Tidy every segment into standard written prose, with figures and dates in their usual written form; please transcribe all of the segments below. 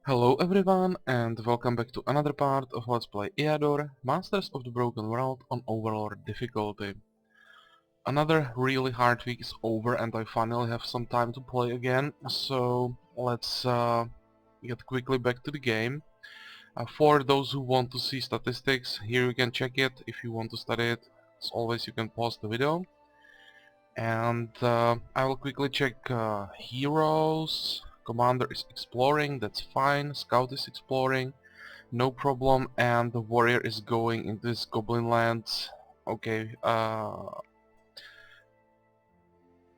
Hello everyone and welcome back to another part of Let's Play Eador, Masters of the Broken World on Overlord difficulty. Another really hard week is over and I finally have some time to play again, so let's get quickly back to the game. For those who want to see statistics, here you can check it. If you want to study it, as always you can pause the video. And I will quickly check heroes. Commander is exploring, that's fine. Scout is exploring, no problem. And the warrior is going into this goblin lands. Okay, I'm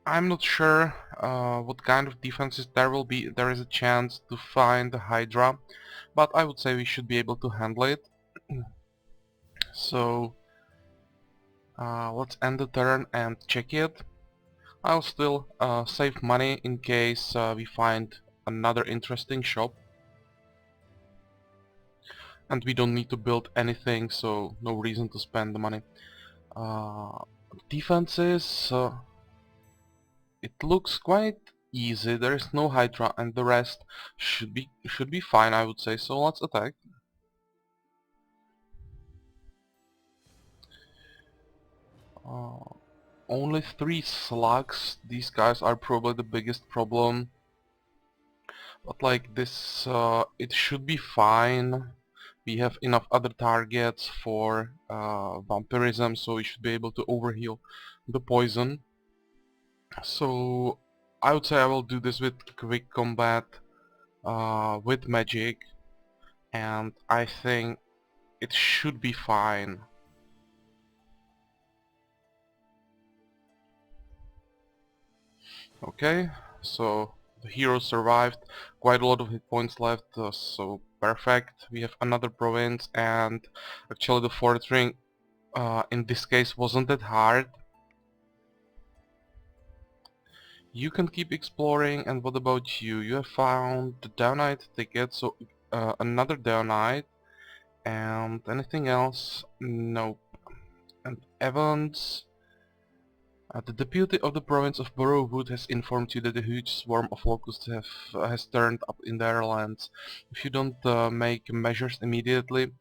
not sure what kind of defenses there will be. There is a chance to find the Hydra, but I would say we should be able to handle it. So let's end the turn and check it. I'll still save money in case we find another interesting shop. And we don't need to build anything, so no reason to spend the money. Defenses, it looks quite easy. There is no Hydra and the rest should be fine, I would say. So let's attack. Only 3 slugs. These guys are probably the biggest problem. But like this, it should be fine. We have enough other targets for vampirism, so we should be able to overheal the poison. So I would say I will do this with quick combat with magic, and I think it should be fine. Okay, so the hero survived, quite a lot of hit points left, so perfect. We have another province, and actually the fourth ring in this case wasn't that hard. You can keep exploring, and what about you? You have found the Downite ticket, so another Downite, and anything else? Nope. And Evans, the deputy of the province of Borrowwood has informed you that a huge swarm of locusts has turned up in their lands. If you don't make measures immediately,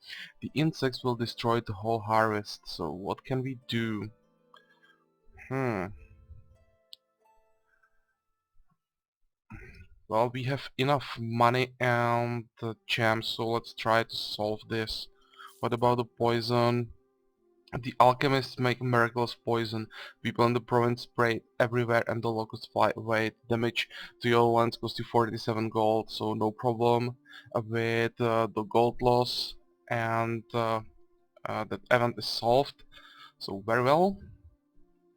the insects will destroy the whole harvest. So what can we do? Well, we have enough money and gems, so let's try to solve this. What about the poison? The alchemists make miraculous poison. People in the province spray it everywhere and the locusts fly away. Damage to your lands costs you 47 gold, so no problem with the gold loss, and that event is solved. So very well,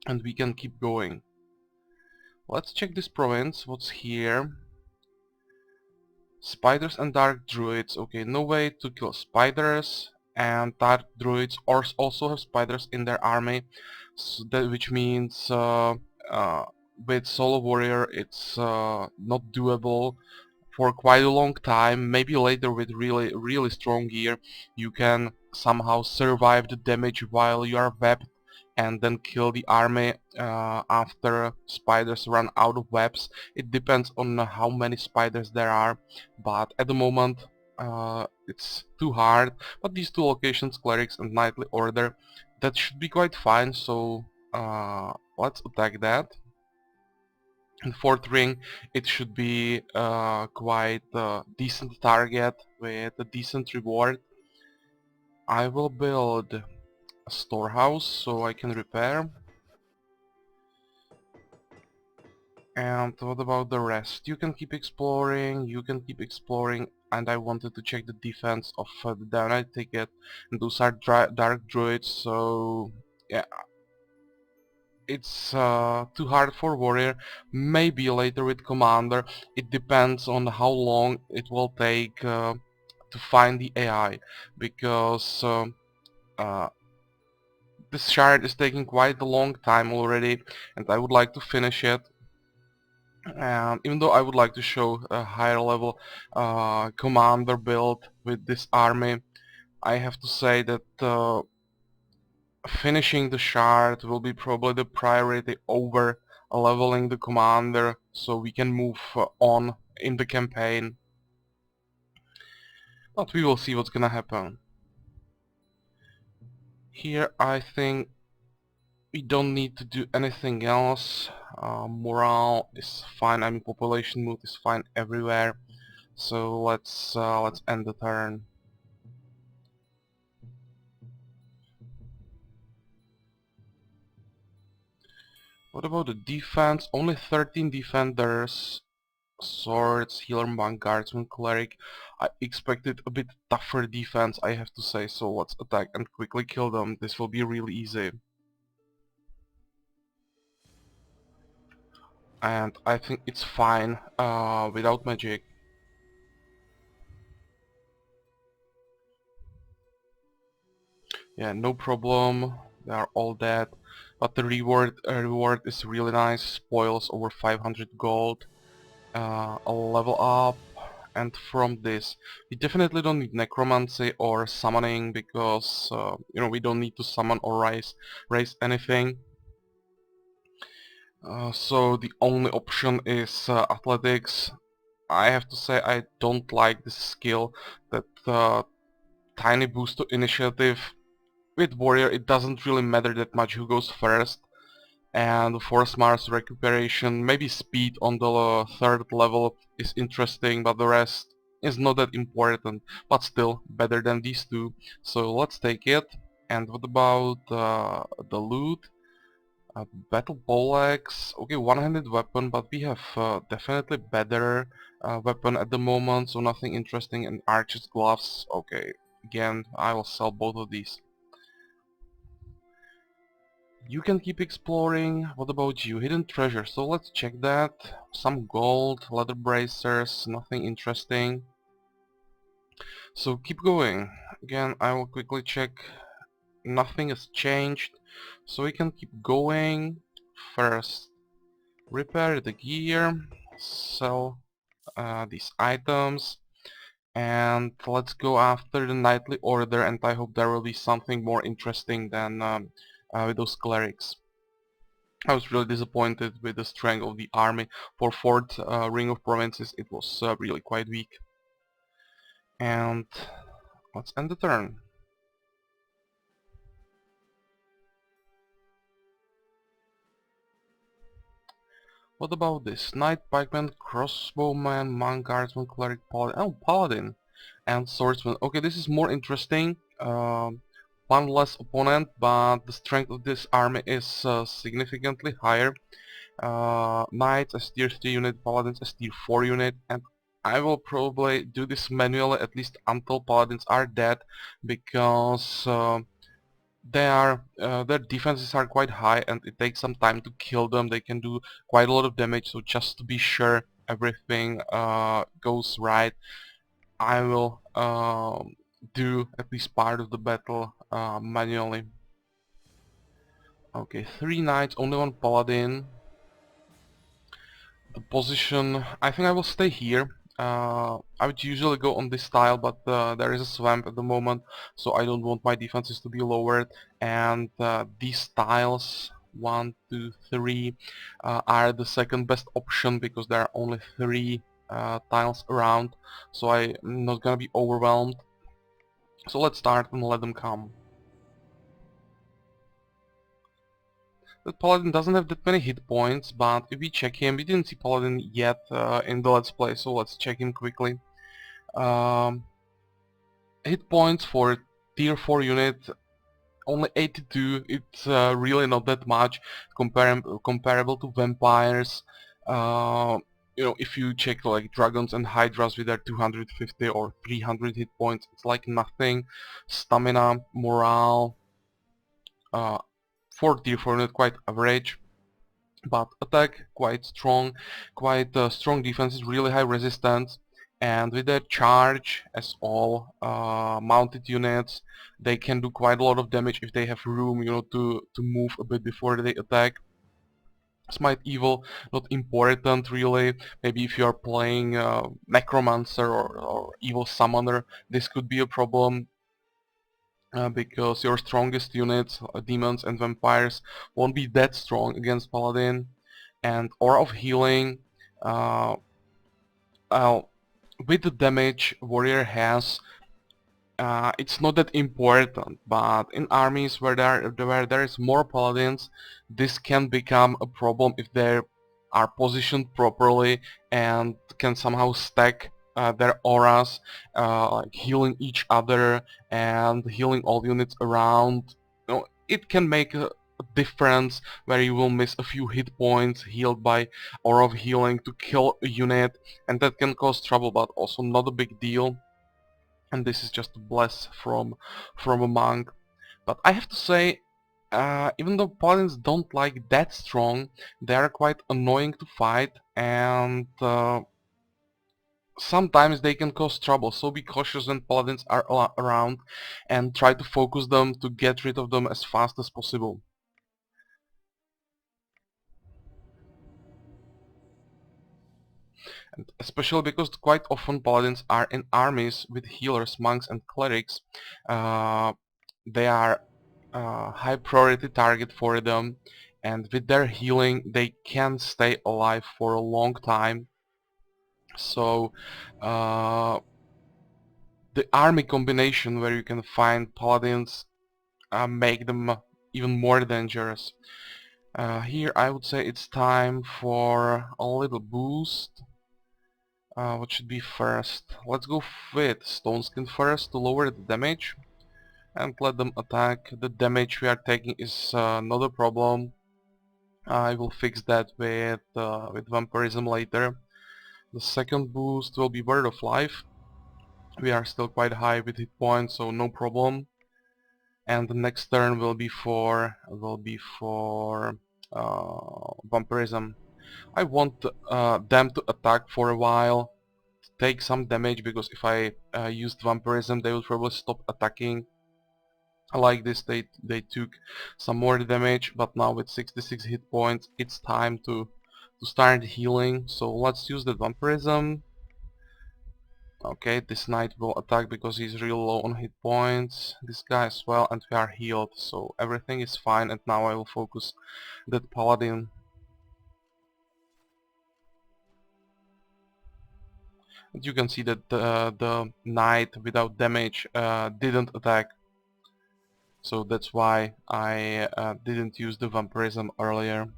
and we can keep going. Let's check this province, what's here. Spiders and dark druids. Okay, no way to kill spiders, and dark druids also have spiders in their army, so which means with solo warrior it's not doable for quite a long time. Maybe later with really strong gear you can somehow survive the damage while you are webbed and then kill the army after spiders run out of webs. It depends on how many spiders there are, but at the moment it's too hard. But these two locations, clerics and knightly order, that should be quite fine, so let's attack that. In fourth ring it should be quite a decent target with a decent reward. I will build a storehouse so I can repair. And what about the rest? You can keep exploring, and I wanted to check the defense of the Downite ticket, and those are dark druids, so yeah, it's too hard for warrior. Maybe later with commander. It depends on how long it will take to find the AI, because uh, this shard is taking quite a long time already, and I would like to finish it. Even though I would like to show a higher level commander build with this army, I have to say that finishing the shard will be probably the priority over leveling the commander, so we can move on in the campaign. But we will see what's gonna happen. Here I think we don't need to do anything else. Morale is fine, I mean population mood is fine everywhere. So let's end the turn. What about the defense? Only 13 defenders. Swords, healer, monk, guardsman, cleric. I expected a bit tougher defense, I have to say, so let's attack and quickly kill them. This will be really easy. And I think it's fine without magic. Yeah, no problem. They are all dead. But the reward is really nice. Spoils over 500 gold. A level up. And from this, we definitely don't need necromancy or summoning because you know, we don't need to summon or raise anything. So the only option is athletics. I have to say I don't like this skill, that tiny boost to initiative. With warrior it doesn't really matter that much who goes first, and force Mars recuperation, maybe speed on the third level is interesting, but the rest is not that important, but still better than these two, so let's take it. And what about the loot? Battle poleaxe, okay, one-handed weapon, but we have definitely better weapon at the moment, so nothing interesting. And archer's gloves, okay, again I will sell both of these. You can keep exploring. What about you? Hidden treasure. So let's check that. Some gold, leather bracers, nothing interesting. So keep going. Again, I will quickly check. Nothing has changed. So we can keep going. First, repair the gear. Sell these items. And let's go after the nightly order, and I hope there will be something more interesting than with those clerics. I was really disappointed with the strength of the army. For fourth ring of provinces it was really quite weak. And let's end the turn. What about this? Knight, pikeman, crossbowman, monk, guardsman, cleric, paladin. Oh, paladin and swordsman. Okay, this is more interesting. One less opponent, but the strength of this army is significantly higher. Knights as tier 3 unit, paladins as tier 4 unit, and I will probably do this manually at least until paladins are dead, because their defenses are quite high and it takes some time to kill them. They can do quite a lot of damage, so just to be sure everything goes right, I will do at least part of the battle manually. Okay, 3 knights, only 1 paladin. The position, I think I will stay here. I would usually go on this tile, but there is a swamp at the moment, so I don't want my defenses to be lowered. And these tiles, 1, 2, 3, are the second best option because there are only 3 tiles around, so I'm not gonna be overwhelmed. So let's start and let them come. The Paladin doesn't have that many hit points, but if we check him, we didn't see Paladin yet in the Let's Play, so let's check him quickly. Um, Hit points for tier 4 unit, only 82, it's really not that much comparable to vampires. You know, if you check like dragons and hydras with their 250 or 300 hit points, it's like nothing. Stamina, morale, uh, for tier 4 unit quite average. But attack quite strong, quite strong defense, really high resistance, and with their charge, as all mounted units, they can do quite a lot of damage if they have room, you know, to move a bit before they attack. Smite evil, not important really. Maybe if you are playing necromancer or evil summoner, this could be a problem. Because your strongest units, demons and vampires, won't be that strong against paladin. And aura of healing, uh, with the damage warrior has, it's not that important, but in armies where there is more paladins, this can become a problem if they are positioned properly and can somehow stack their auras, like healing each other and healing all units around. It can make a difference where you will miss a few hit points healed by aura of healing to kill a unit, and that can cause trouble, but also not a big deal. And this is just a bless from a monk. But I have to say, even though paladins don't like that strong, they are quite annoying to fight, and sometimes they can cause trouble, so be cautious when paladins are around and try to focus them to get rid of them as fast as possible. And especially because quite often paladins are in armies with healers, monks and clerics, uh, they are high priority target for them, and with their healing they can stay alive for a long time. So uh, the army combination where you can find paladins make them even more dangerous. Here I would say it's time for a little boost. What should be first? Let's go with Stone Skin first to lower the damage and let them attack. The damage we are taking is not a problem. I will fix that with Vampirism later. The second boost will be Word of Life. We are still quite high with hit points, so no problem. And the next turn will be for Vampirism. I want them to attack for a while, take some damage, because if I used Vampirism they will probably stop attacking. Like this, they took some more damage, but now with 66 hit points it's time to start healing. So let's use the Vampirism. Okay, this knight will attack because he's real low on hit points, this guy as well, and we are healed, so everything is fine. And now I will focus that paladin. And you can see that the knight without damage didn't attack, so that's why I didn't use the Vampirism earlier.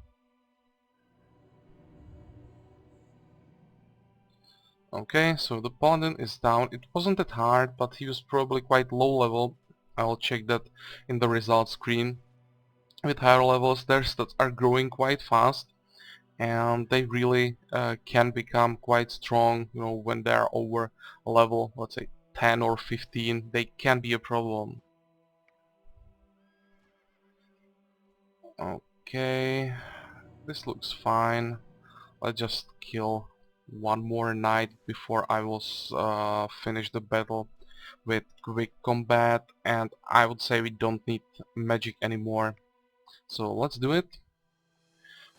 Okay, so the paladin is down. It wasn't that hard, but he was probably quite low level. I will check that in the results screen. With higher levels their stats are growing quite fast, and they really can become quite strong. When they are over level, let's say 10 or 15, they can be a problem. Okay, this looks fine. Let's just kill one more knight before I will finish the battle with quick combat, and I would say we don't need magic anymore. So let's do it.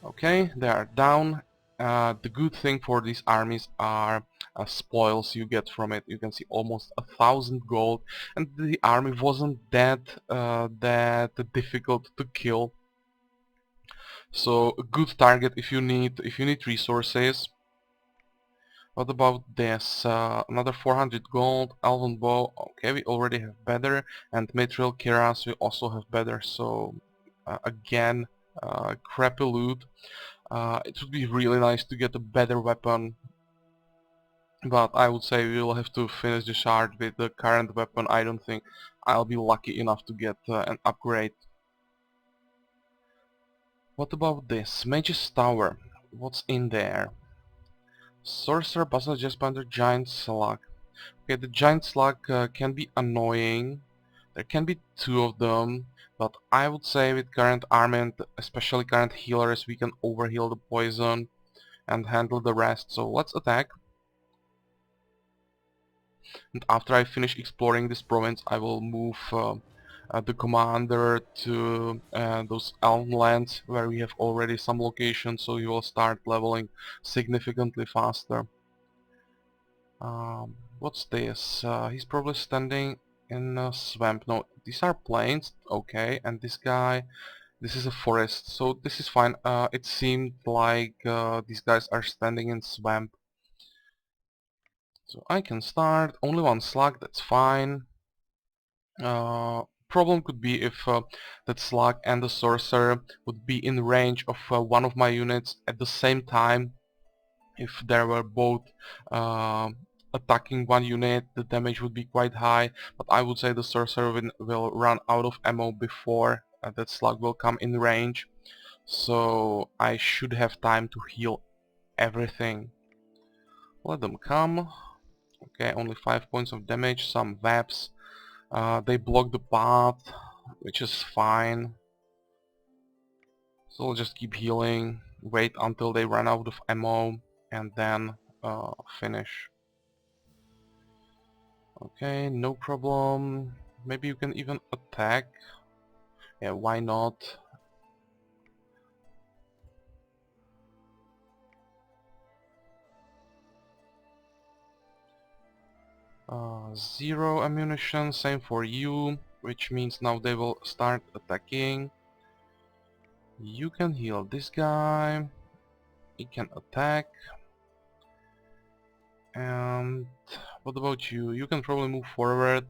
Okay, they are down. The good thing for these armies are spoils you get from it. You can see almost 1,000 gold, and the army wasn't that difficult to kill. So a good target if you need resources. What about this? Another 400 gold, Elven Bow. Okay, we already have better, and Mithril Kiras we also have better. So again, crappy loot. It would be really nice to get a better weapon, but I would say we will have to finish the shard with the current weapon. I don't think I'll be lucky enough to get an upgrade. What about this? Mage's Tower. What's in there? Sorcerer, Basilisk, Jasponder, Giant Slug. Okay, the Giant Slug can be annoying. There can be two of them, but I would say with current army and especially current healers we can overheal the poison and handle the rest. So let's attack. And after I finish exploring this province I will move the commander to those Elm lands where we have already some locations, so he will start leveling significantly faster. What's this? He's probably standing in a swamp. No, these are plains. Okay, and this guy, this is a forest, so this is fine. It seemed like these guys are standing in swamp. So I can start. Only one slug, that's fine. Problem could be if that slug and the sorcerer would be in range of one of my units at the same time. If they were both uh, attacking one unit, the damage would be quite high, but I would say the sorcerer will run out of ammo before that slug will come in range, so I should have time to heal everything. Let them come. Okay, only 5 points of damage, some webs. They block the path, which is fine. So we'll just keep healing, wait until they run out of ammo, and then finish. Okay, no problem. Maybe you can even attack. Yeah, why not? Zero ammunition, same for you, which means now they will start attacking. You can heal this guy. He can attack. And what about you? You can probably move forward,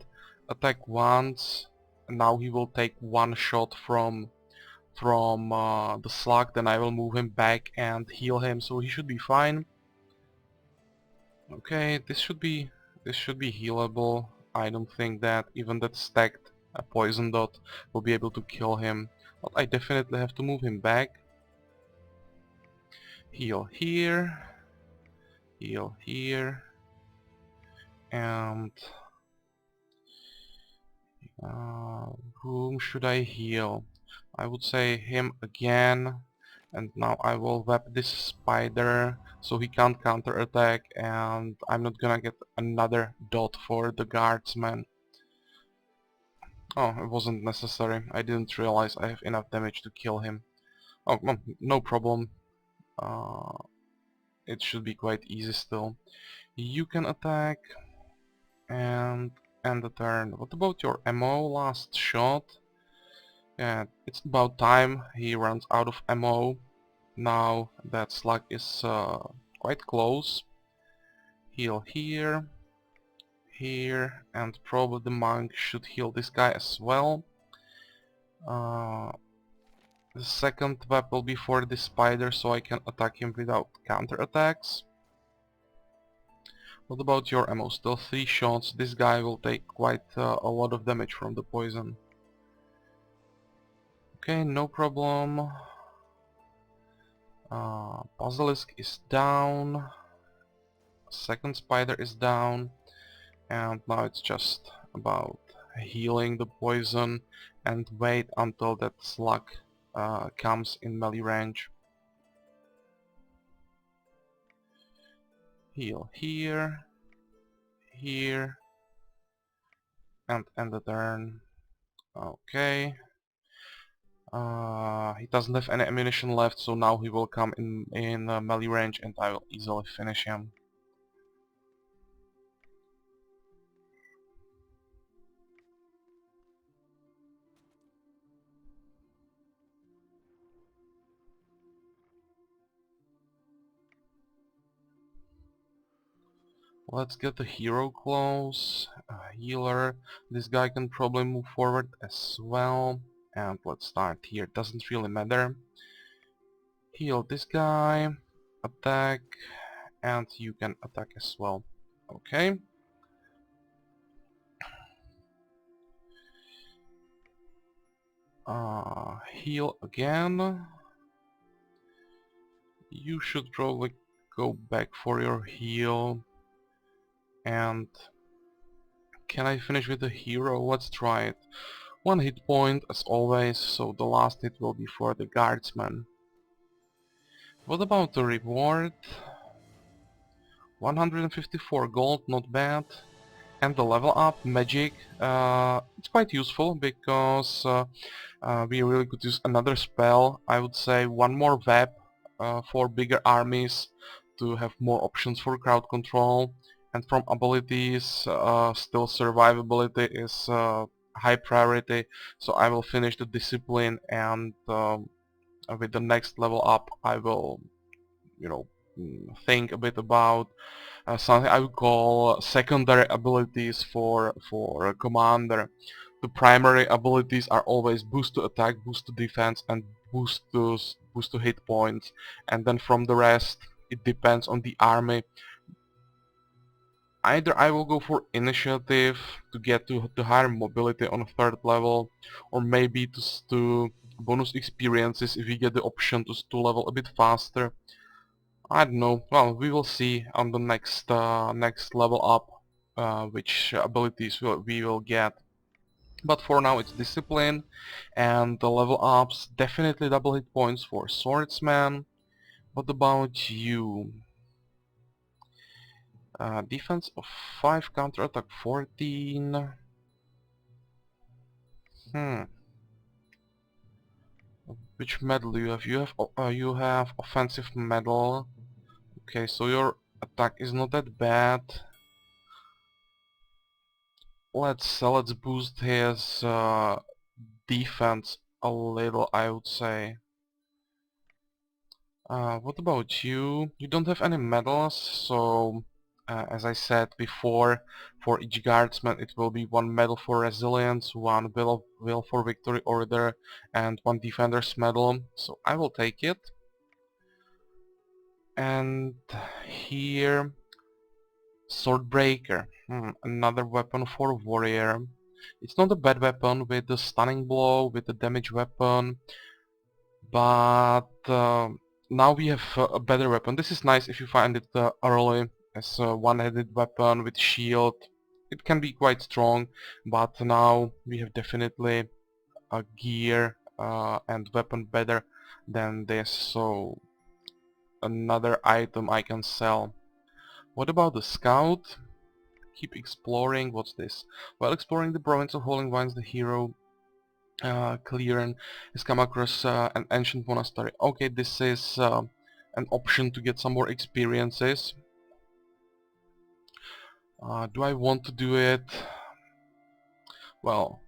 attack once, and now he will take one shot from the slug. Then I will move him back and heal him, so he should be fine. Okay, this should be healable. I don't think that even that stacked poison dot will be able to kill him, but I definitely have to move him back. Heal here, heal here, and uh, whom should I heal? I would say him again, and now I will web this spider so he can't counterattack, and I'm not gonna get another dot for the guardsman. Oh, it wasn't necessary. I didn't realize I have enough damage to kill him. Oh, no problem. Uh, it should be quite easy still. You can attack and end the turn. What about your ammo? Last shot? Yeah, it's about time he runs out of ammo. Now that slug is quite close. Heal here, here, and probably the monk should heal this guy as well. Uh, The second web will be for the spider, so I can attack him without counterattacks. What about your ammo? Still 3 shots. This guy will take quite a lot of damage from the poison. Okay, no problem. Basilisk is down. Second spider is down. And now it's just about healing the poison and wait until that slug comes in melee range. Heal here, here, and end the turn. Okay. He doesn't have any ammunition left, so now he will come in melee range and I will easily finish him. Let's get the hero close. Healer. This guy can probably move forward as well. And let's start here. Doesn't really matter. Heal this guy. Attack. And you can attack as well. Okay. Heal again. You should probably go back for your heal. And can I finish with the hero? Let's try it. 1 hit point as always, so the last hit will be for the guardsman. What about the reward? 154 gold, not bad. And the level up, magic, it's quite useful because we really could use another spell. I would say one more web for bigger armies to have more options for crowd control. And from abilities, still survivability is high priority, so I will finish the discipline, and with the next level up I will, you know, think a bit about something I would call secondary abilities for a commander. the primary abilities are always boost to attack, boost to defense, and boost to hit points. And then from the rest, it depends on the army. Either I will go for initiative to get to higher mobility on a third level, or maybe to bonus experiences if we get the option to level a bit faster. I don't know. Well, we will see on the next level up which abilities we will get. But for now it's discipline, and the level ups definitely double hit points for swordsman. What about you? Defense of 5, counter attack 14. Hmm. Which medal do you have? You have offensive medal. Okay, so your attack is not that bad. Let's boost his defense a little, I would say. What about you? You don't have any medals, so as I said before, for each guardsman it will be 1 medal for resilience, 1 will for victory order, and 1 defender's medal. So I will take it. And here, Swordbreaker, another weapon for warrior. It's not a bad weapon with the stunning blow, with the damage weapon, but now we have a better weapon. This is nice if you find it early as a one-handed weapon with shield. It can be quite strong, but now we have definitely a gear and weapon better than this, so another item I can sell. What about the scout? Keep exploring. What's this? While exploring the province of Holding Vines, the hero Clearan has come across an ancient monastery. Okay, this is an option to get some more experiences. Do I want to do it? Well,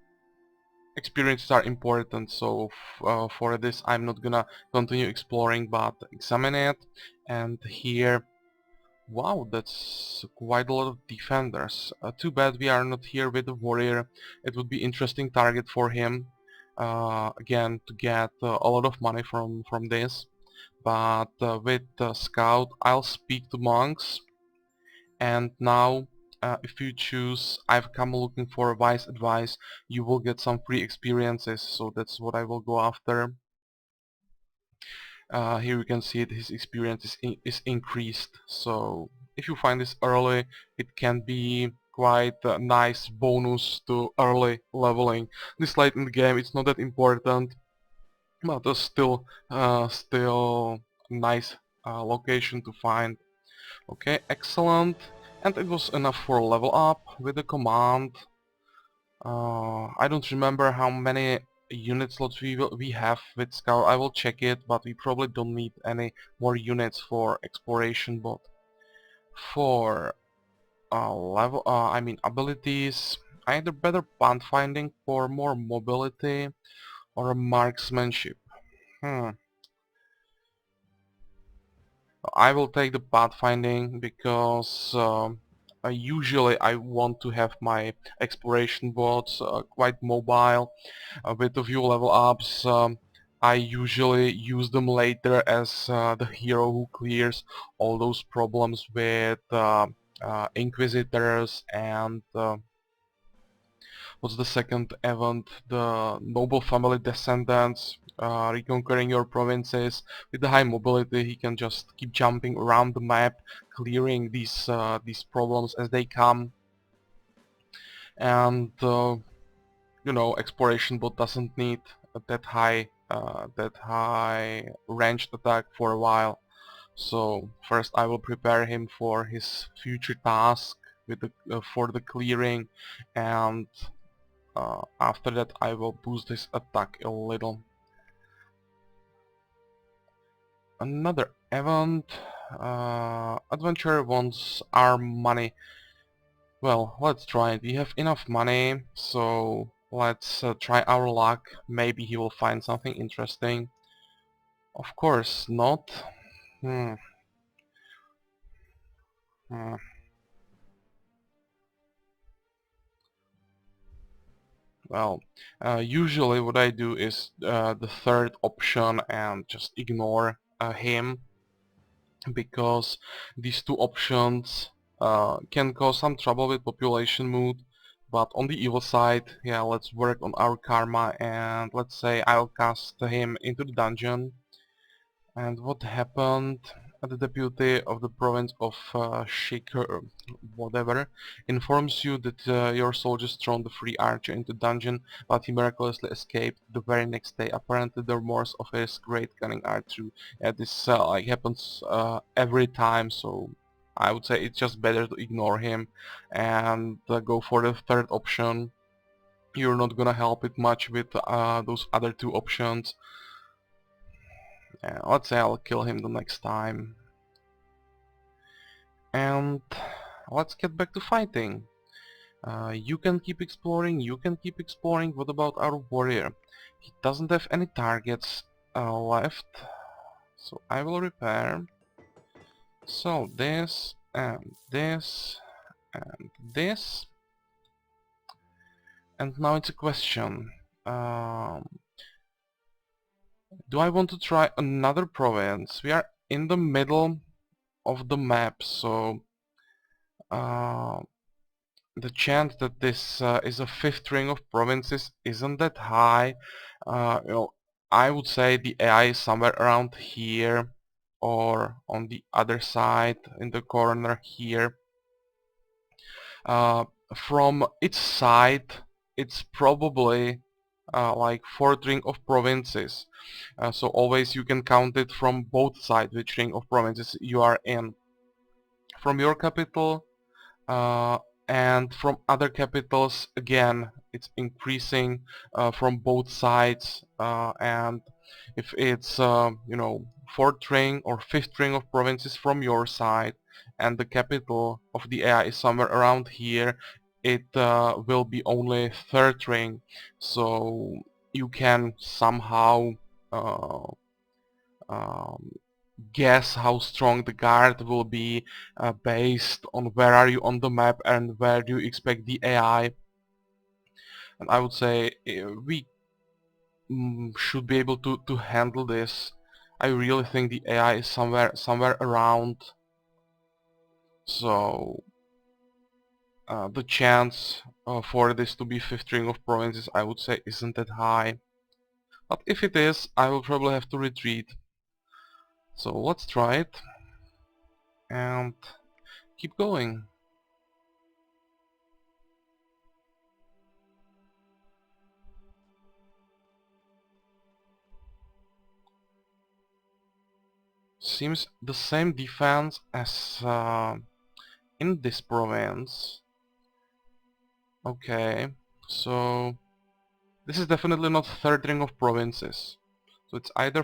experiences are important, so for this I'm not gonna continue exploring but examine it. And here, wow, that's quite a lot of defenders. Too bad we are not here with the warrior. It would be interesting target for him. Again, to get a lot of money from this. But with scout I'll speak to monks. And now if you choose I've come looking for wise advice, you will get some free experiences, so that's what I will go after. Here you can see it, his experience is increased, so if you find this early it can be quite a nice bonus to early leveling. This late in the game it's not that important, but it's still nice location to find. Okay, excellent. And it was enough for level up with the command. I don't remember how many unit slots we have with Scout. I will check it, but we probably don't need any more units for exploration. But for I mean abilities, either better pathfinding for more mobility or a marksmanship. Hmm. I will take the pathfinding because usually I want to have my exploration bots quite mobile. With a few level ups, I usually use them later as the hero who clears all those problems with Inquisitors and what's the second event? The noble family descendants reconquering your provinces. With the high mobility, he can just keep jumping around the map, clearing these problems as they come. And you know, exploration bot doesn't need that high ranged attack for a while. So first I will prepare him for his future task with for the clearing, and after that I will boost his attack a little. Another event. Adventurer wants our money. Well, let's try it. We have enough money, so let's try our luck. Maybe he will find something interesting. Of course not. Hmm. Hmm. Well, usually what I do is the third option and just ignore him, because these two options can cause some trouble with population mood. But on the evil side, yeah, let's work on our karma, and let's say I'll cast him into the dungeon. And what happened? The deputy of the province of Shaker, whatever, informs you that your soldiers thrown the free archer into dungeon, but he miraculously escaped the very next day. Apparently the remorse of his great cunning are true. Yeah, this like happens every time, so I would say it's just better to ignore him and go for the third option. You're not gonna help it much with those other two options. Let's say I'll kill him the next time. And let's get back to fighting. You can keep exploring, you can keep exploring. What about our warrior? He doesn't have any targets left, so I will repair. So this, and this, and this. And now it's a question. Do I want to try another province? We are in the middle of the map, so the chance that this is a fifth ring of provinces isn't that high. I would say the AI is somewhere around here or on the other side in the corner here. From its side, it's probably like fourth ring of provinces. So always you can count it from both sides, which ring of provinces you are in. From your capital, uh, and from other capitals, again it's increasing from both sides, and if it's you know, fourth ring or fifth ring of provinces from your side and the capital of the AI is somewhere around here, it will be only third ring, so you can somehow uh, um, guess how strong the guard will be based on where are you on the map and where do you expect the AI. And I would say we should be able to handle this. I really think the AI is somewhere around, so the chance for this to be fifth ring of provinces, I would say, isn't that high. But if it is, I will probably have to retreat. So let's try it and keep going. Seems the same defense as in this province. Okay, so this is definitely not third ring of provinces. So it's either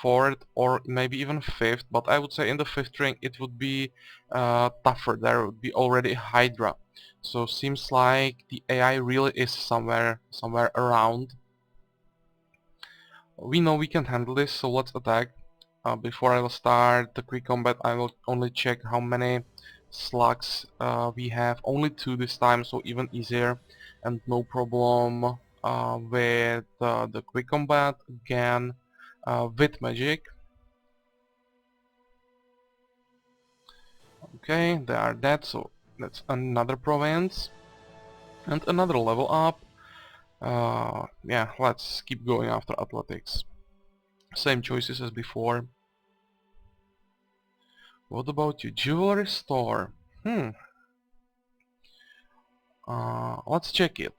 fourth or maybe even fifth, but I would say in the fifth ring it would be tougher. There would be already Hydra. So seems like the AI really is somewhere around. We know we can handle this, so let's attack. Before I will start the quick combat, I will only check how many slugs we have. Only 2 this time, so even easier, and no problem with the quick combat again with magic. Okay, they are dead, so that's another province and another level up. Yeah, let's keep going after athletics. Same choices as before. What about you? Jewelry store. Let's check it.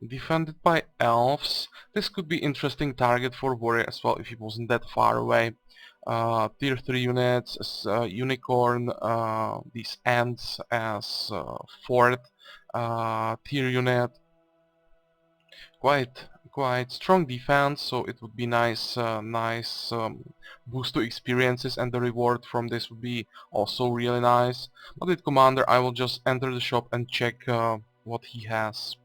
Defended by elves. This could be interesting target for warrior as well if he wasn't that far away. Tier 3 units as unicorn, these ants as fourth tier unit. Quite strong defense, so it would be nice boost to experiences, and the reward from this would be also really nice. But with commander I will just enter the shop and check what he has.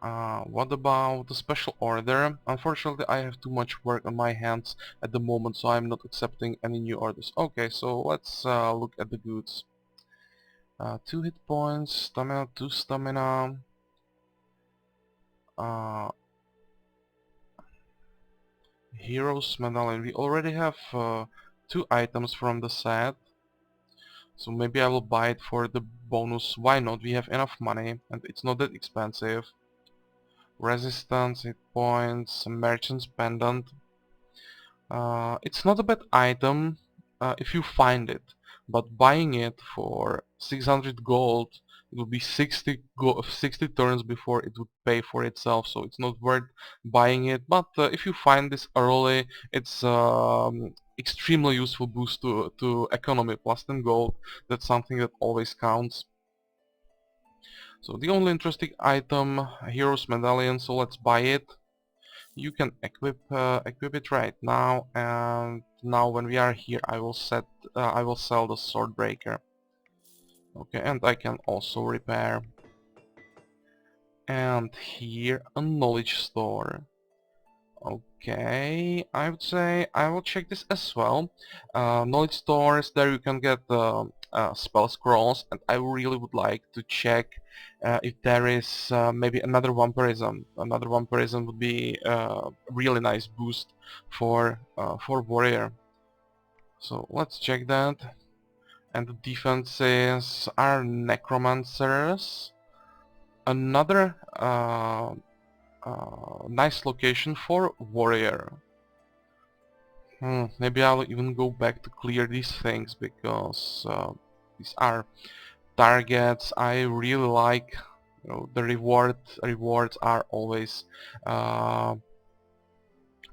What about the special order? Unfortunately I have too much work on my hands at the moment, so I'm not accepting any new orders. Okay, so let's look at the goods. 2 hit points, stamina, 2 stamina. Uh, Heroes Medallion. We already have 2 items from the set. So maybe I will buy it for the bonus. Why not? We have enough money and it's not that expensive. Resistance, hit points, Merchant's Pendant. It's not a bad item if you find it, but buying it for 600 gold, it will be 60 turns before it would pay for itself, so it's not worth buying it. But if you find this early, it's extremely useful boost to economy. Plus 10 gold, that's something that always counts. So the only interesting item, Hero's Medallion, so let's buy it. You can equip it right now, and now when we are here I will sell the sword breaker. Okay, and I can also repair. And here a knowledge store. Okay, I would say I will check this as well. Knowledge stores, there you can get spell scrolls, and I really would like to check if there is maybe another vampirism. Another vampirism would be a really nice boost for warrior. So let's check that. And the defenses are necromancers. Another nice location for warrior. Maybe I'll even go back to clear these things because these are targets I really like. You know, the rewards are uh,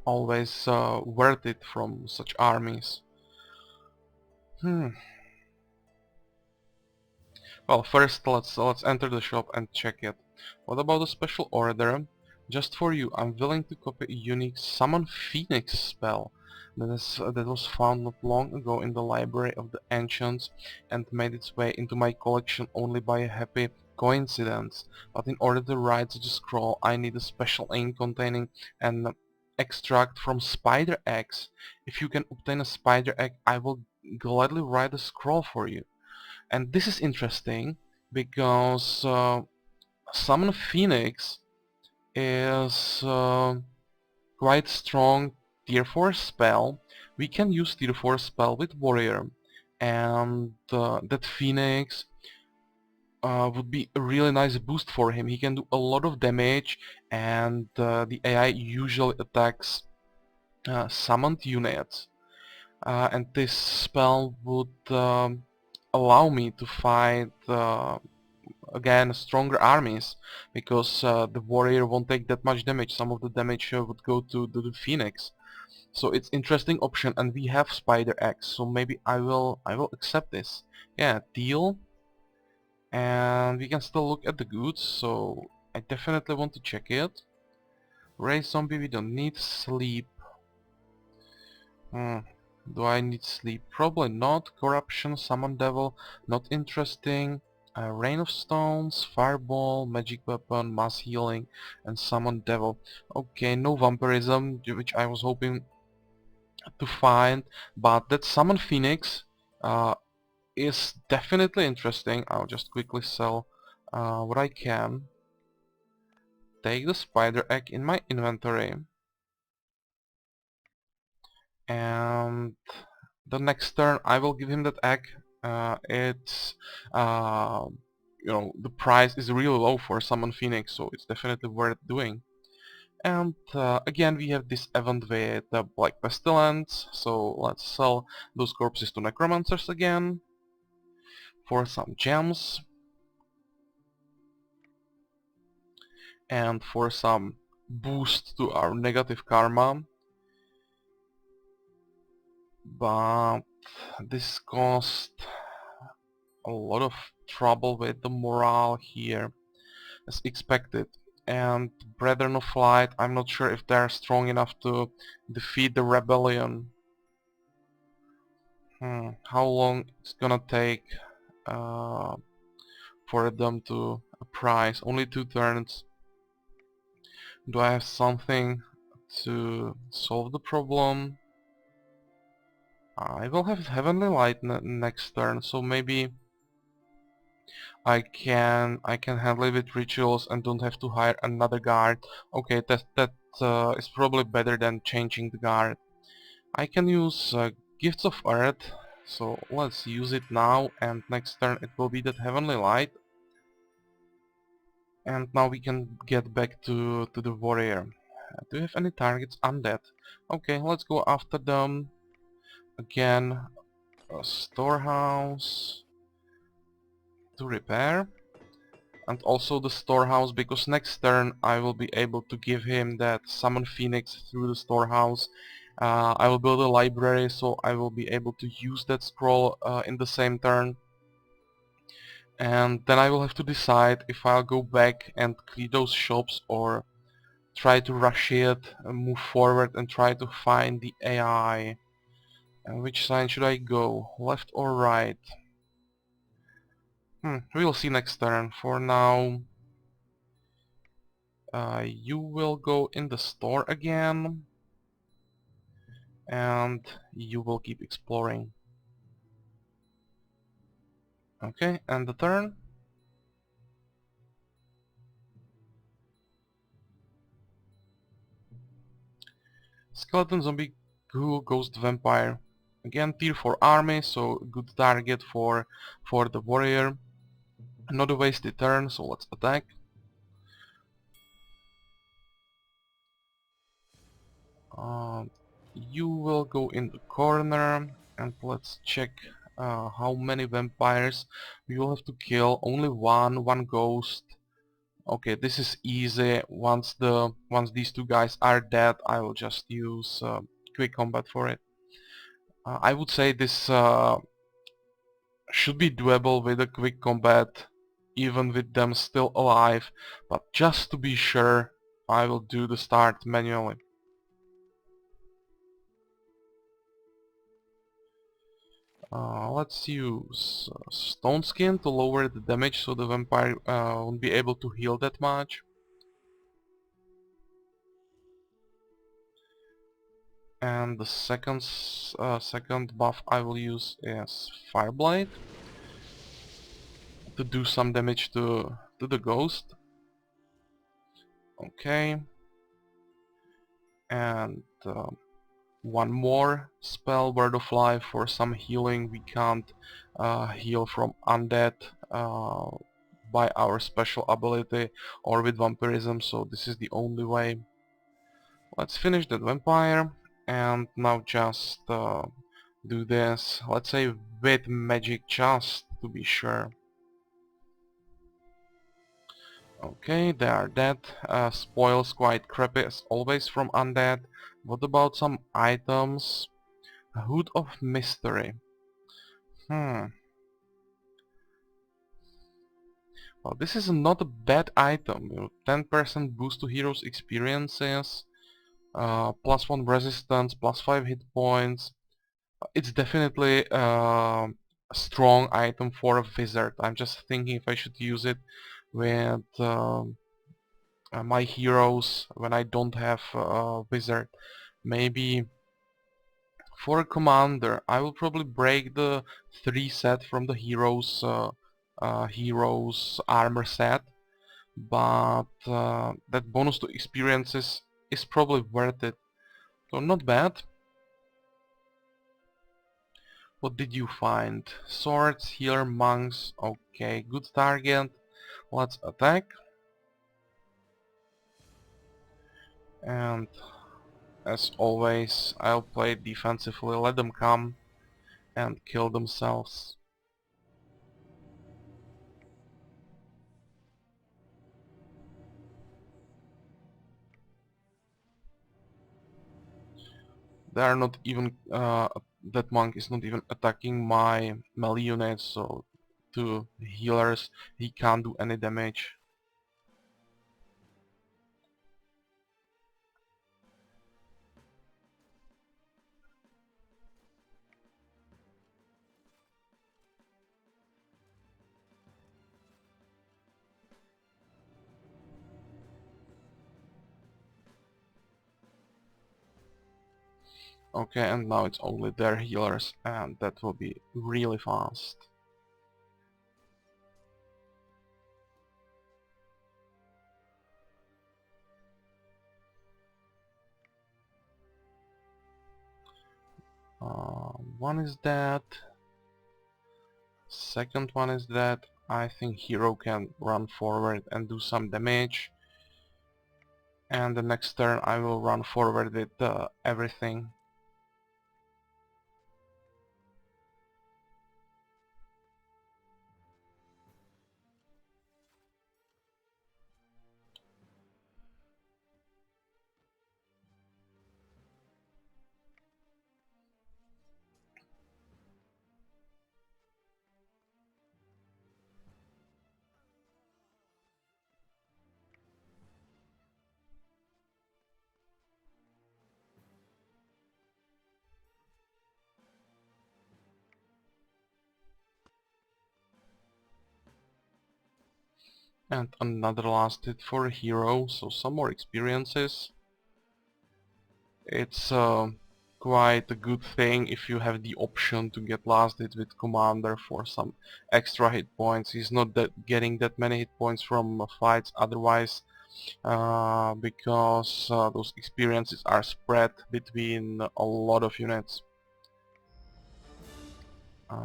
always worth it from such armies. Well, first let's enter the shop and check it. What about a special order? Just for you, I'm willing to copy a unique Summon Phoenix spell that was found not long ago in the library of the Ancients and made its way into my collection only by a happy coincidence. But in order to write such a scroll, I need a special ink containing an extract from spider eggs. If you can obtain a spider egg, I will gladly write a scroll for you. And this is interesting because Summon Phoenix is quite strong tier 4 spell. We can use tier 4 spell with warrior, and that Phoenix would be a really nice boost for him. He can do a lot of damage, and the AI usually attacks summoned units. And this spell would allow me to fight again stronger armies, because the warrior won't take that much damage. Some of the damage would go to the Phoenix. So it's interesting option, and we have Spider X, so maybe I will accept this. Yeah, deal. And we can still look at the goods, so I definitely want to check it. Raise zombie, we don't need. Sleep. Do I need sleep? Probably not. Corruption, summon devil, not interesting. Rain of stones, fireball, magic weapon, mass healing, and summon devil. Okay, no vampirism, which I was hoping to find, but that summon phoenix is definitely interesting. I'll just quickly sell what I can. Take the spider egg in my inventory, and the next turn I will give him that egg. It's you know, the price is really low for Summon Phoenix, so it's definitely worth doing. And again we have this event with the Black Pestilence, so let's sell those corpses to Necromancers again for some gems and for some boost to our negative karma. But this caused a lot of trouble with the morale here, as expected. And Brethren of Light, I'm not sure if they're strong enough to defeat the rebellion. How long it's gonna take for them to uprise? Only 2 turns. Do I have something to solve the problem? I will have Heavenly Light next turn, so maybe I can handle it with rituals and don't have to hire another guard. Okay, that is probably better than changing the guard. I can use Gifts of Earth, so let's use it now, and next turn it will be that Heavenly Light. And now we can get back to the warrior. Do you have any targets undead? Okay, let's go after them. Again, a storehouse to repair. And also the storehouse, because next turn I will be able to give him that summon phoenix through the storehouse. I will build a library, so I will be able to use that scroll in the same turn. And then I will have to decide if I'll go back and clear those shops or try to rush it, move forward and try to find the AI. And which side should I go? Left or right? We'll see next turn. For now, you will go in the store again, and you will keep exploring. Okay, and the turn? Skeleton, zombie, ghoul, ghost, vampire. Again, tier 4 army, so good target for the warrior. Not a wasted turn, so let's attack. You will go in the corner, and let's check how many vampires we will have to kill. Only one ghost. Okay, this is easy. Once these two guys are dead, I will just use quick combat for it. I would say this should be doable with a quick combat, even with them still alive. But just to be sure, I will do the start manually. Let's use Stone Skin to lower the damage so the vampire won't be able to heal that much. And the second buff I will use is Fireblade to do some damage to the ghost. Okay. And one more spell, Word of Life, for some healing. We can't heal from undead by our special ability or with vampirism, so this is the only way. Let's finish that vampire, and now just do this, let's say with magic, just to be sure. Okay, they are dead. Spoils quite crappy as always from undead. What about some items? A Hood of Mystery. Well, this is not a bad item. 10% boost to heroes' experiences, +1 resistance, +5 hit points. It's definitely a strong item for a wizard. I'm just thinking if I should use it with my heroes when I don't have a wizard. Maybe for a commander, I will probably break the 3 set from the heroes armor set, but that bonus to experiences is probably worth it. So not bad. What did you find? Swords, healer, monks. Okay, good target. Let's attack. And as always, I'll play defensively. Let them come and kill themselves. They are not even that monk is not even attacking my melee units, so to healers he can't do any damage. Okay, and now it's only their healers, and that will be really fast. one is dead. Second one is dead. I think hero can run forward and do some damage. And the next turn I will run forward with everything. And another last hit for a hero, so some more experiences. It's quite a good thing if you have the option to get last hit with Commander for some extra hit points. He's not getting that many hit points from fights otherwise, because those experiences are spread between a lot of units.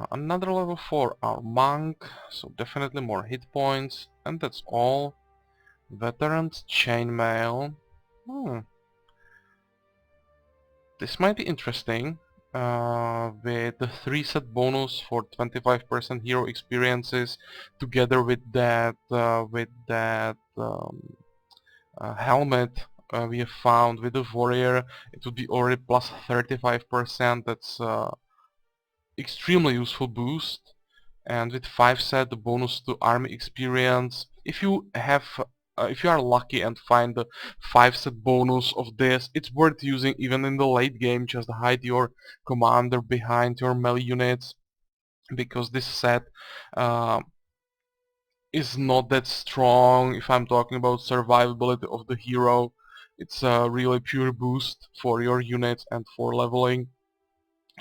Another level 4 our monk, so definitely more hit points, and that's all. Veterans chainmail. This might be interesting. With the 3 set bonus for 25% hero experiences, together with that helmet we have found with the warrior, it would be already plus 35%. That's extremely useful boost. And with 5 set the bonus to army experience, if you have if you are lucky and find the 5 set bonus of this, it's worth using even in the late game. Just hide your commander behind your melee units, because this set uh, is not that strong. If I'm talking about survivability of the hero, it's a really pure boost for your units and for leveling.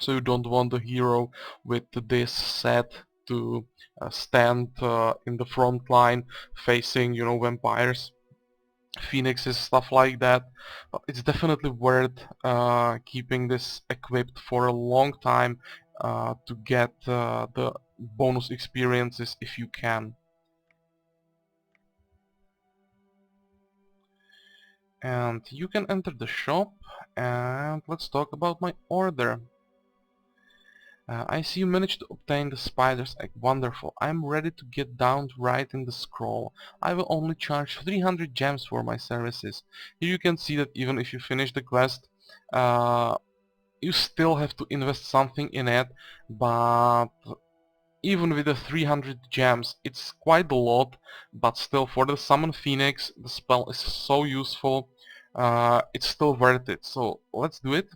So you don't want the hero with this set to stand in the front line facing, you know, vampires, phoenixes, stuff like that. It's definitely worth keeping this equipped for a long time to get the bonus experiences if you can. And you can enter the shop, and let's talk about my order. I see you managed to obtain the spider's egg. Wonderful. I'm ready to get down to writing the scroll. I will only charge 300 gems for my services. Here you can see that even if you finish the quest, you still have to invest something in it, but even with the 300 gems, it's quite a lot, but still for the Summon Phoenix, the spell is so useful, it's still worth it. So let's do it.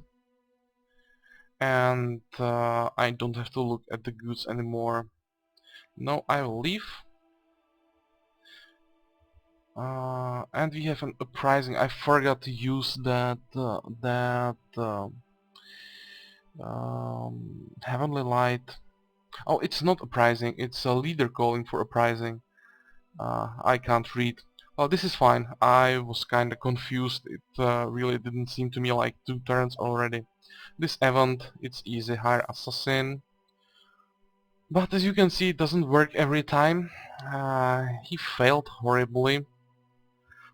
And I don't have to look at the goods anymore. No, I will leave. And we have an uprising. I forgot to use that heavenly light. Oh, it's not uprising. It's a leader calling for uprising. I can't read. Oh, this is fine. I was kinda confused. It really didn't seem to me like 2 turns already. This event, it's easy. Hire assassin. But as you can see, it doesn't work every time. He failed horribly.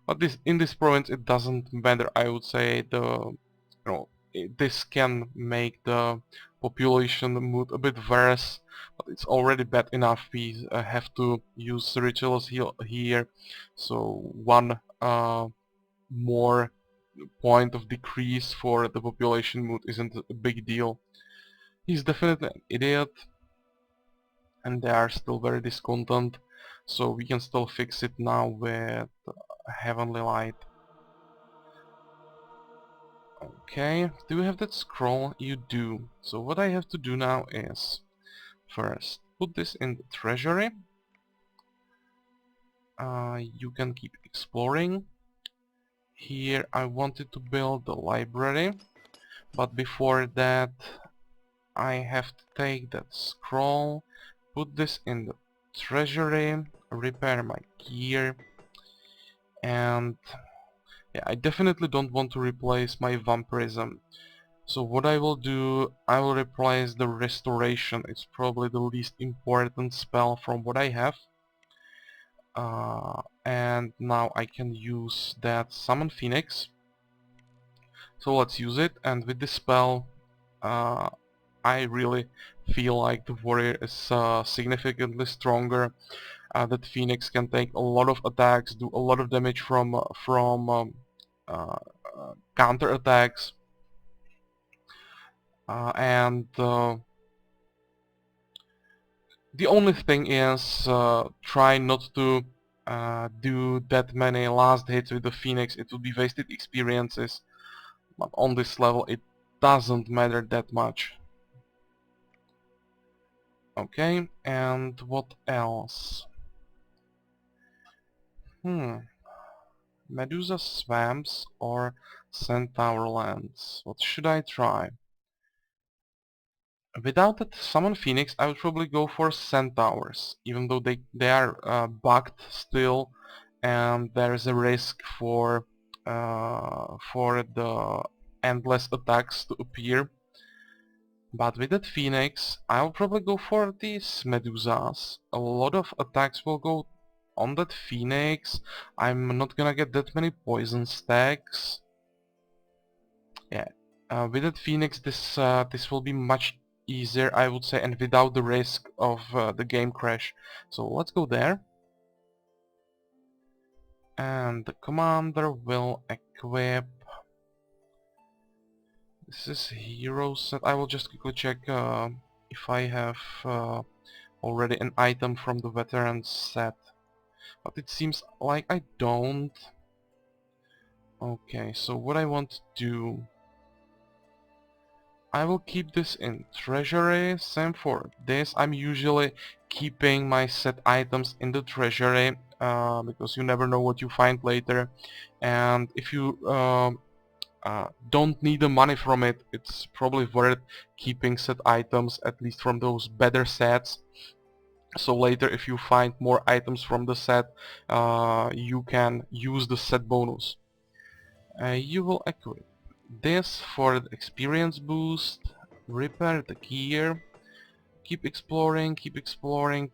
But in this province it doesn't matter. I would say this can make the population mood a bit worse, but it's already bad enough. We have to use rituals here, so one more point of decrease for the population mood isn't a big deal. He's definitely an idiot, and they are still very discontent, so we can still fix it now with Heavenly Light. Okay, do you have that scroll? You do. So what I have to do now is first put this in the treasury. You can keep exploring. Here I wanted to build the library, but before that I have to take that scroll, put this in the treasury, repair my gear, and yeah, I definitely don't want to replace my vampirism. So what I will do, I will replace the restoration. It's probably the least important spell from what I have. And now I can use that summon Phoenix. So let's use it, and with this spell uh, I really feel like the warrior is significantly stronger. That Phoenix can take a lot of attacks, do a lot of damage from uh, counter attacks, and the only thing is try not to do that many last hits with the Phoenix. It would be wasted experiences, but on this level it doesn't matter that much. Okay, and what else? Medusa swamps or centaur lands? What should I try? Without that summon Phoenix, I would probably go for centaurs, even though they are bugged still, and there is a risk for the endless attacks to appear. But with that Phoenix, I'll probably go for these medusas. A lot of attacks will go on that Phoenix. I'm not gonna get that many poison stacks. Yeah, with that Phoenix, this will be much easier, I would say, and without the risk of the game crash. So let's go there. And the commander will equip. This is hero set. I will just quickly check if I have already an item from the veteran set. But it seems like I don't. Okay, so what I want to do, I will keep this in treasury. Same for this. I'm usually keeping my set items in the treasury because you never know what you find later. And if you don't need the money from it, it's probably worth keeping set items, at least from those better sets. So later if you find more items from the set, you can use the set bonus. You will equip this for the experience boost, repair the gear, keep exploring,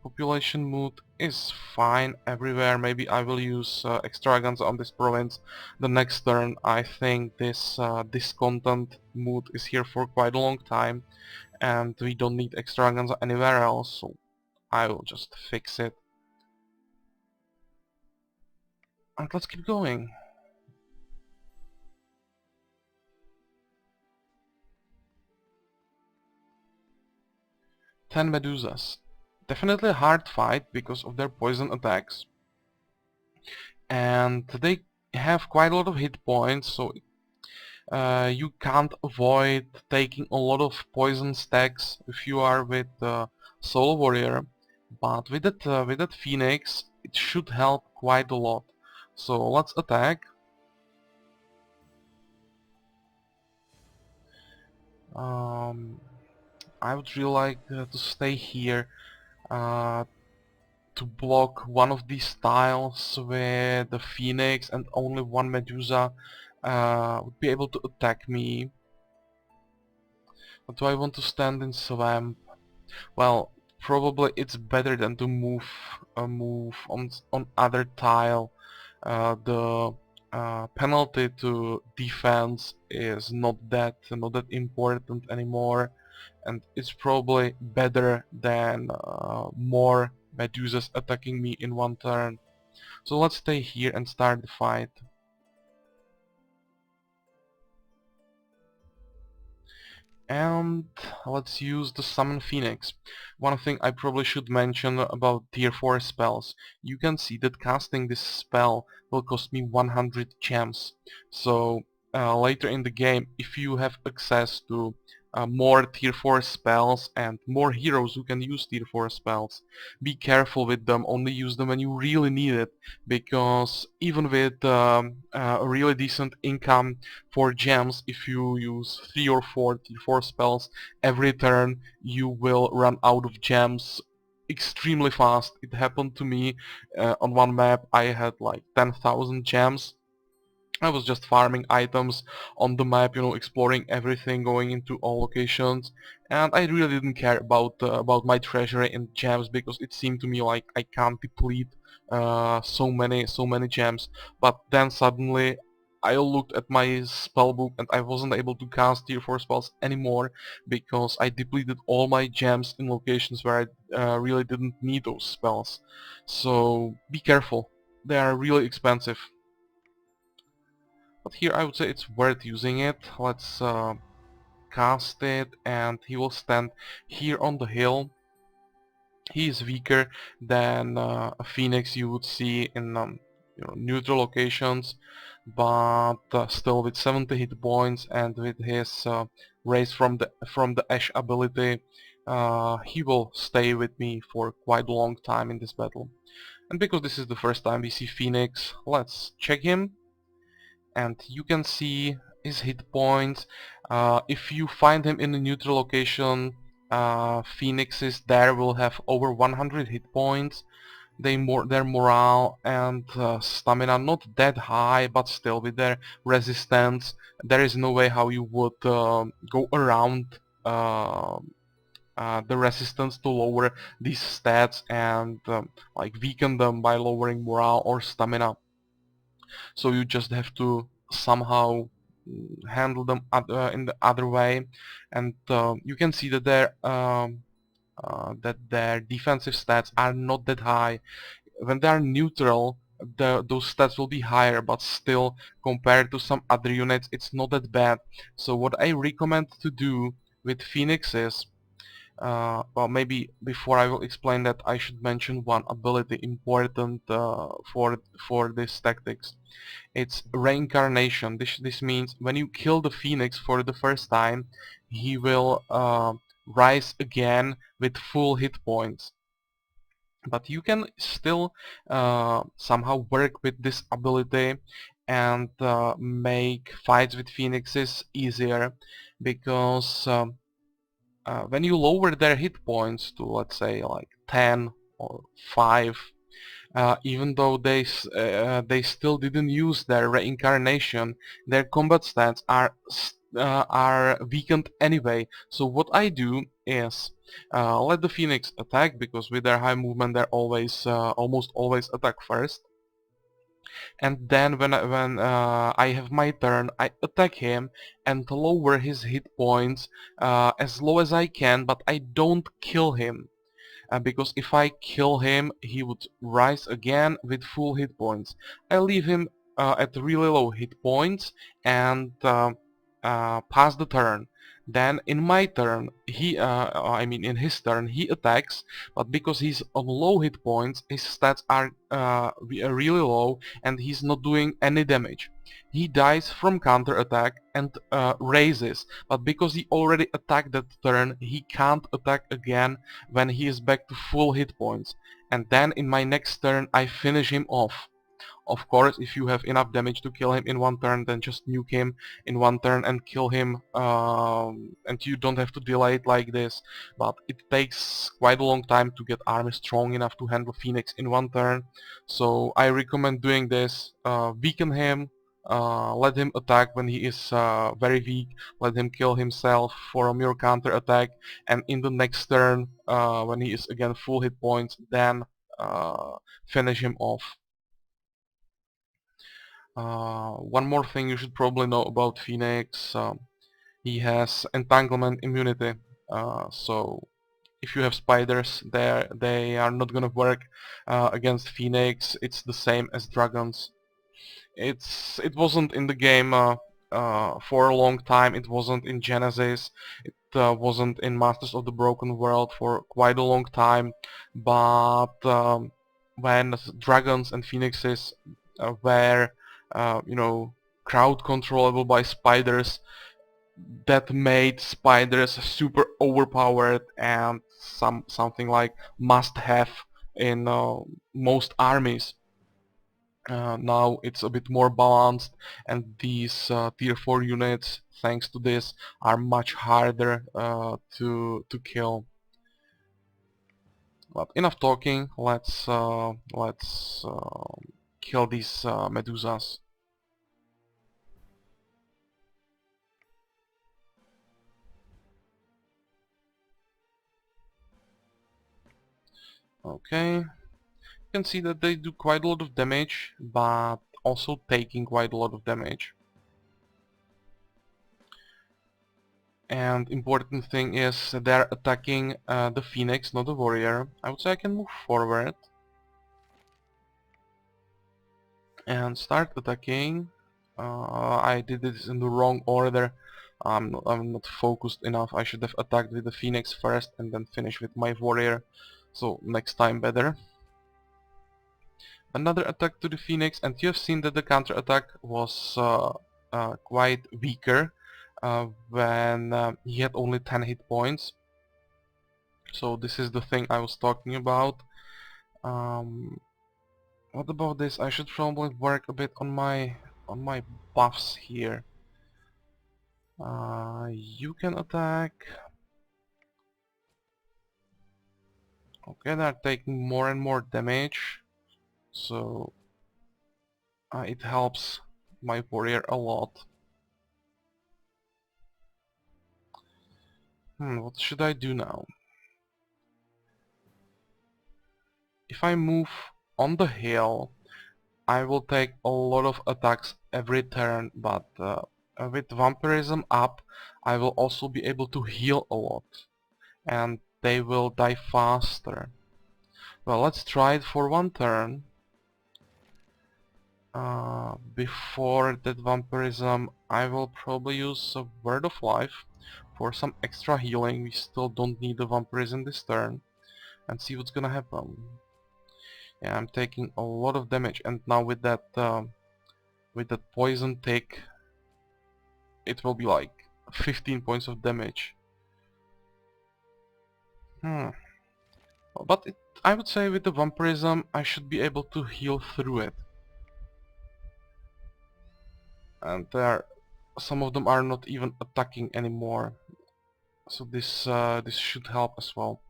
population mood is fine everywhere. Maybe I will use extravagance on this province the next turn. I think this content mood is here for quite a long time and we don't need extravagance anywhere else, so I will just fix it. And let's keep going. 10 medusas. Definitely a hard fight because of their poison attacks. And they have quite a lot of hit points, so you can't avoid taking a lot of poison stacks if you are with Soul Warrior. But with that Phoenix, it should help quite a lot. So let's attack. I would really like to stay here to block one of these tiles with the Phoenix, and only one Medusa would be able to attack me. But do I want to stand in Swamp? Well, probably it's better than to move on other tile. The penalty to defense is not that important anymore, and it's probably better than more Medusas attacking me in one turn. So let's stay here and start the fight. And let's use the Summon Phoenix. One thing I probably should mention about tier 4 spells. You can see that casting this spell will cost me 100 gems. So later in the game, if you have access to more tier 4 spells and more heroes who can use tier 4 spells, be careful with them, only use them when you really need it, because even with a really decent income for gems, if you use 3 or 4 tier 4 spells every turn, you will run out of gems extremely fast. It happened to me on one map. I had like 10,000 gems, I was just farming items on the map, you know, exploring everything, going into all locations, and I really didn't care about my treasury and gems because it seemed to me like I can't deplete so many gems. But then suddenly I looked at my spellbook and I wasn't able to cast tier 4 spells anymore because I depleted all my gems in locations where I really didn't need those spells. So be careful, they are really expensive. But here I would say it's worth using it. Let's cast it, and he will stand here on the hill. He is weaker than a phoenix you would see in neutral locations, but still with 70 hit points and with his raise from the ash ability, he will stay with me for quite a long time in this battle. And because this is the first time we see Phoenix, let's check him, and you can see his hit points. If you find him in a neutral location, phoenixes there will have over 100 hit points. Their morale and stamina not that high, but still with their resistance, there is no way how you would go around the resistance to lower these stats and like weaken them by lowering morale or stamina. So you just have to somehow handle them in the other way, and you can see that their defensive stats are not that high. When they are neutral, those stats will be higher, but still compared to some other units it's not that bad. So what I recommend to do with Phoenix is, well, maybe before I will explain that, I should mention one ability important for this tactics. It's reincarnation. This means when you kill the phoenix for the first time, he will rise again with full hit points. But you can still somehow work with this ability and make fights with phoenixes easier, because when you lower their hit points to, let's say, like 10 or 5, even though they still didn't use their reincarnation, their combat stats are weakened anyway. So what I do is let the phoenix attack, because with their high movement they're always almost always attack first. And then when I have my turn, I attack him and lower his hit points as low as I can, but I don't kill him. Because if I kill him, he would rise again with full hit points. I leave him at really low hit points and pass the turn. Then in my turn, I mean in his turn, he attacks, but because he's on low hit points, his stats are really low and he's not doing any damage. He dies from counter attack and raises, but because he already attacked that turn, he can't attack again when he is back to full hit points. And then in my next turn I finish him off. Of course, if you have enough damage to kill him in one turn, then just nuke him in one turn and kill him, and you don't have to delay it like this. But it takes quite a long time to get army strong enough to handle Phoenix in one turn. So I recommend doing this. Weaken him, let him attack when he is very weak, let him kill himself for a mere counter attack, and in the next turn, when he is again full hit points, then finish him off. One more thing you should probably know about Phoenix, he has entanglement immunity, so if you have spiders, they are not gonna work against Phoenix. It's the same as dragons. It wasn't in the game for a long time. It wasn't in Genesis. It wasn't in Masters of the Broken World for quite a long time. But when dragons and phoenixes were, you know, crowd controllable by spiders, that made spiders super overpowered and something like must have in most armies. Now it's a bit more balanced, and these tier 4 units, thanks to this, are much harder to kill. But enough talking, let's kill these medusas. Okay, you can see that they do quite a lot of damage, but also taking quite a lot of damage. And important thing is they're attacking the Phoenix, not the warrior. I would say I can move forward and start attacking. I did this in the wrong order. I'm not focused enough. I should have attacked with the Phoenix first and then finish with my warrior. So next time better. Another attack to the Phoenix, and you have seen that the counter attack was quite weaker when he had only 10 hit points. So this is the thing I was talking about. What about this? I should probably work a bit on my buffs here. You can attack. Okay, they're taking more and more damage, so it helps my warrior a lot. What should I do now? If I move on the hill, I will take a lot of attacks every turn, but with vampirism up, I will also be able to heal a lot, and they will die faster. Well, let's try it for one turn. Before that vampirism, I will probably use a Word of Life for some extra healing. We still don't need the vampirism this turn, and see what's gonna happen. Yeah, I'm taking a lot of damage, and now with that poison tick, it will be like 15 points of damage. But I would say with the vampirism, I should be able to heal through it. And some of them are not even attacking anymore, so this should help as well.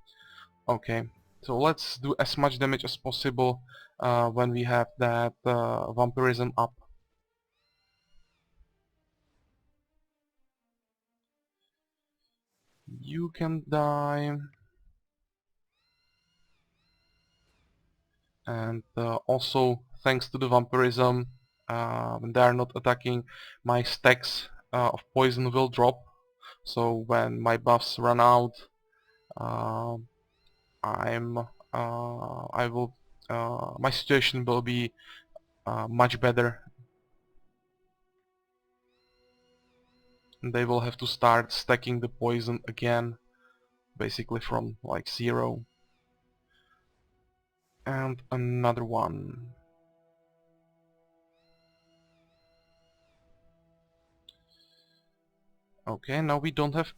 Okay, so let's do as much damage as possible when we have that vampirism up. You can die. And also, thanks to the vampirism, when they are not attacking, my stacks of poison will drop. So when my buffs run out, uh, I will my situation will be much better. And they will have to start stacking the poison again, basically from like 0. And another one. Okay, now we don't have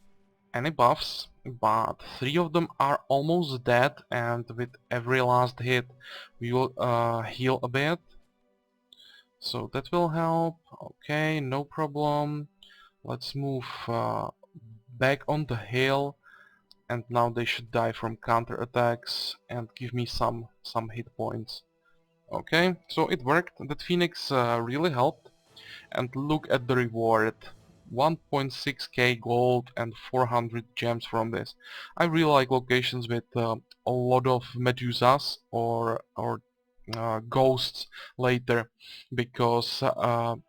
any buffs, but 3 of them are almost dead, and with every last hit we will heal a bit. So that will help. Okay, no problem. Let's move back on the hill, and now they should die from counter attacks and give me some hit points. Okay, so it worked. That Phoenix really helped. And look at the reward. 1.6k gold and 400 gems from this. I really like locations with a lot of medusas or ghosts later, because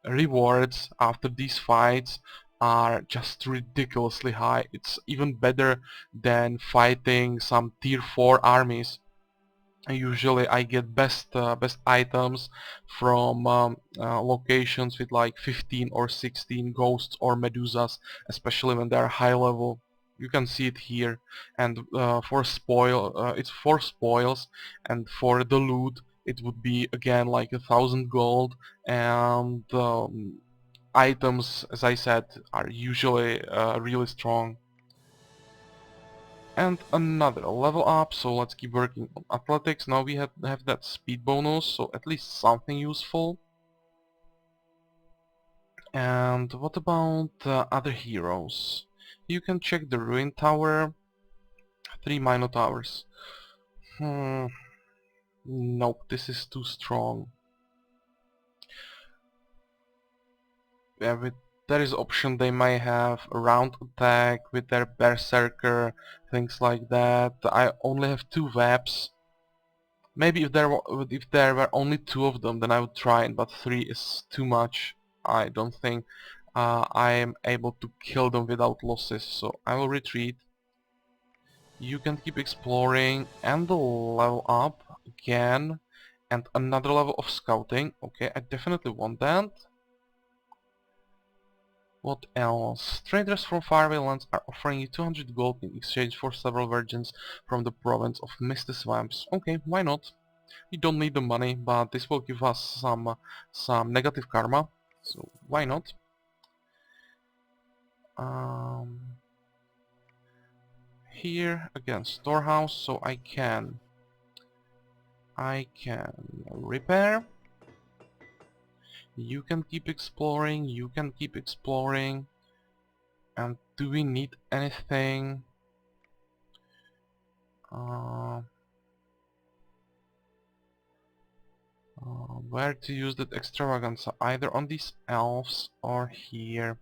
rewards after these fights are just ridiculously high. It's even better than fighting some tier 4 armies. Usually I get best items from locations with like 15 or 16 ghosts or medusas, especially when they're high level. You can see it here. And it's for spoils, and for the loot it would be again like 1,000 gold, and items, as I said, are usually really strong. And another level up, so let's keep working on athletics. Now we have that speed bonus, so at least something useful. And what about other heroes? You can check the ruin tower. 3 minotowers. Nope, this is too strong. Yeah, there is option they may have a round attack with their berserker, things like that. I only have 2 webs, Maybe if there were only 2 of them, then I would try it, but 3 is too much. I don't think I am able to kill them without losses, so I will retreat. You can keep exploring and level up again, and another level of scouting. Okay, I definitely want that. What else? Traders from faraway lands are offering you 200 gold in exchange for several virgins from the province of Misty Swamps. Okay, why not? We don't need the money, but this will give us some negative karma, so why not? Um, Here again, storehouse, so I can repair. You can keep exploring. You can keep exploring. And do we need anything? Uh, where to use that extravaganza? Either on these elves or here.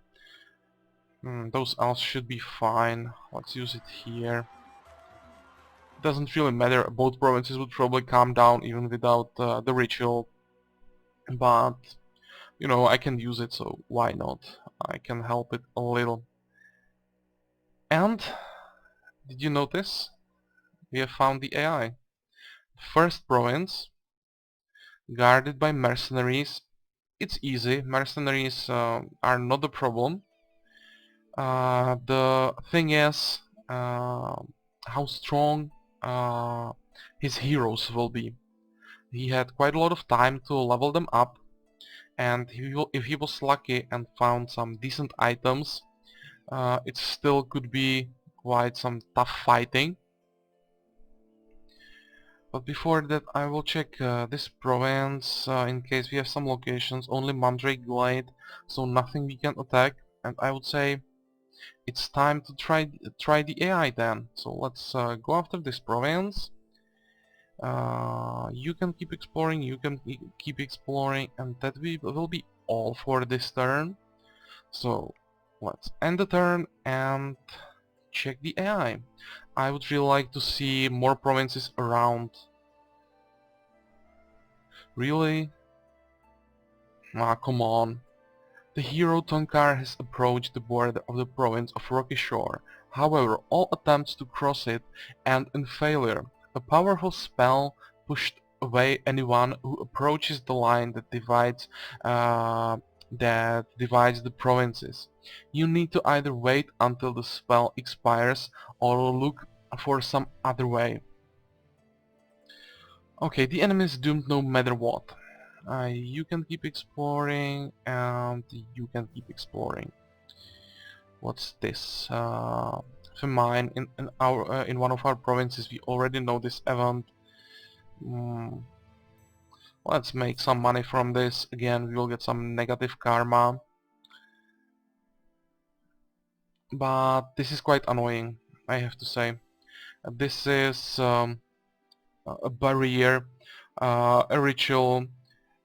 Those elves should be fine. Let's use it here. Doesn't really matter. Both provinces would probably calm down even without the ritual. But, you know, I can use it, so why not? I can help it a little. And, did you notice? We have found the AI. First province, guarded by mercenaries. It's easy. Mercenaries are not the problem. The thing is how strong his heroes will be. He had quite a lot of time to level them up, and if he was lucky and found some decent items, it still could be quite some tough fighting. But before that I will check this province in case we have some locations. Only Mandrake Glade, so nothing we can attack, and I would say it's time to try the AI then. So let's go after this province. You can keep exploring, you can keep exploring, and that will be all for this turn. So let's end the turn and check the AI. I would really like to see more provinces around. Really? Ah, come on. The hero Tonkar has approached the border of the province of Rocky Shore. However, all attempts to cross it end in failure. A powerful spell pushed away anyone who approaches the line that divides the provinces. You need to either wait until the spell expires or look for some other way. Okay, the enemy is doomed no matter what. You can keep exploring and you can keep exploring. What's this? Famine in one of our provinces. We already know this event. Mm, let's make some money from this. Again, we will get some negative karma. But this is quite annoying, I have to say. This is a barrier, a ritual,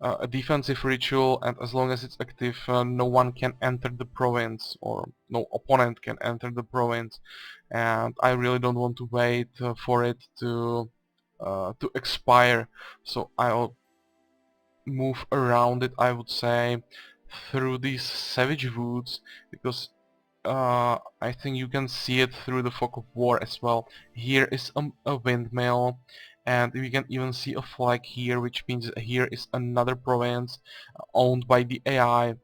a defensive ritual, and as long as it's active, no one can enter the province, or no opponent can enter the province, and I really don't want to wait for it to expire, so I'll move around it, I would say, through these savage woods, because I think you can see it through the fog of war as well. Here is a windmill, and we can even see a flag here, which means here is another province owned by the AI.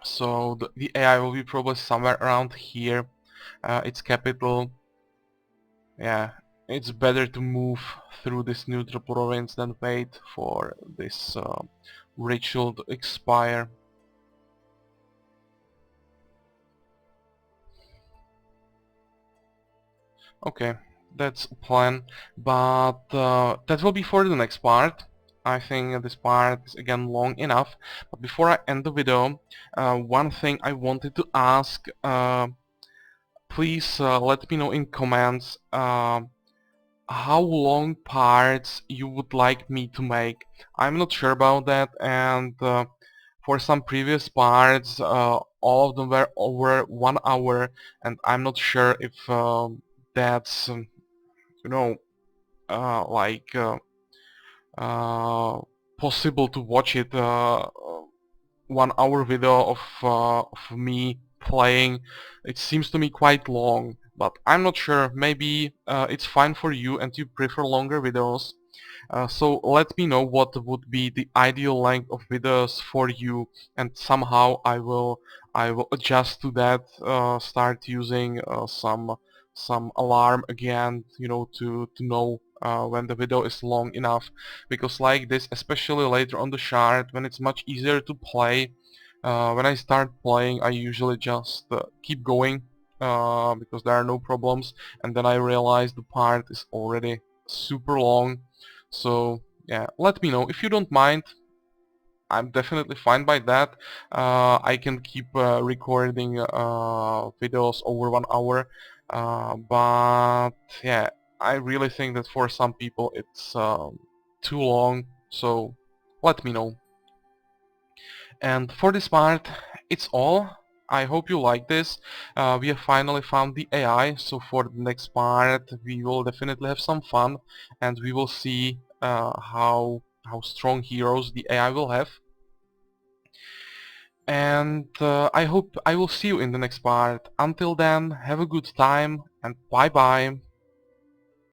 So the AI will be probably somewhere around here, its capital. Yeah, it's better to move through this neutral province than wait for this ritual to expire. Okay, that's a plan, but that will be for the next part. I think this part is again long enough, but before I end the video, one thing I wanted to ask, please let me know in comments how long parts you would like me to make. I'm not sure about that, and for some previous parts, all of them were over 1 hour, and I'm not sure if that's you know like uh, possible to watch it. 1 hour video of me playing, it seems to me quite long, but I'm not sure. Maybe it's fine for you and you prefer longer videos. So let me know what would be the ideal length of videos for you, and somehow I will adjust to that. Start using some alarm again, you know, to know when the video is long enough, because like this, especially later on the chart, when it's much easier to play. When I start playing, I usually just keep going because there are no problems, and then I realize the part is already super long. So yeah, let me know if you don't mind. I'm definitely fine by that. I can keep recording videos over 1 hour, but yeah, I really think that for some people it's too long. So let me know. And for this part, it's all. I hope you like this. We have finally found the AI, so for the next part we will definitely have some fun, and we will see how strong heroes the AI will have. And I hope I will see you in the next part. Until then, have a good time and bye bye.